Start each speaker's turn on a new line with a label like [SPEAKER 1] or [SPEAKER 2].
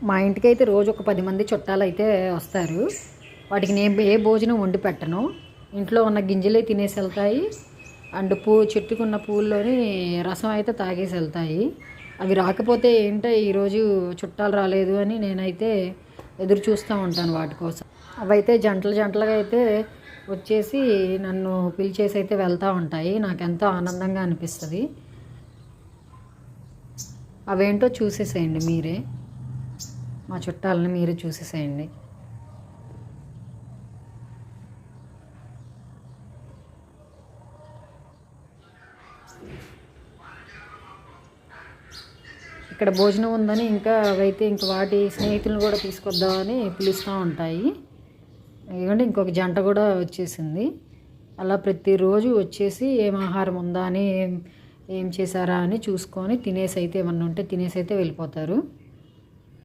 [SPEAKER 1] మా ఇంటికైతే రోజు ఒక 10 మంది చుట్టాలు అయితే వస్తారు. వాటికి నేను ఏ భోజనం వండి పెట్టను. ఇంట్లో ఉన్న గింజలే తినేసి వెళ్తాయి. అండ్ చెట్టుకున్న పూల్లోని రసం అయితే తాగేసి వెళ్తాయి. అవి రాకపోతే ఏంటో ఈరోజు చుట్టాలు రాలేదు అని నేనైతే ఎదురు చూస్తూ ఉంటాను వాటి కోసం. అవైతే జంటలు జంటలుగా అయితే వచ్చేసి నన్ను పిలిచేసి అయితే వెళ్తూ ఉంటాయి. నాకెంతో ఆనందంగా అనిపిస్తుంది. అవేంటో చూసేసేయండి మీరే. మా చుట్టాలని మీరు చూసేసేయండి. ఇక్కడ భోజనం ఉందని ఇంకా అవైతే ఇంక వాటి స్నేహితులను కూడా తీసుకొద్దామని పిలుస్తూ ఉంటాయి. ఎందుకంటే ఇంకొక జంట కూడా వచ్చేసింది. అలా ప్రతిరోజు వచ్చేసి ఏం ఆహారం ఉందా అని ఏం చేశారా అని చూసుకొని తినేసి అయితే ఏమన్నా ఉంటే తినేసి అయితే వెళ్ళిపోతారు.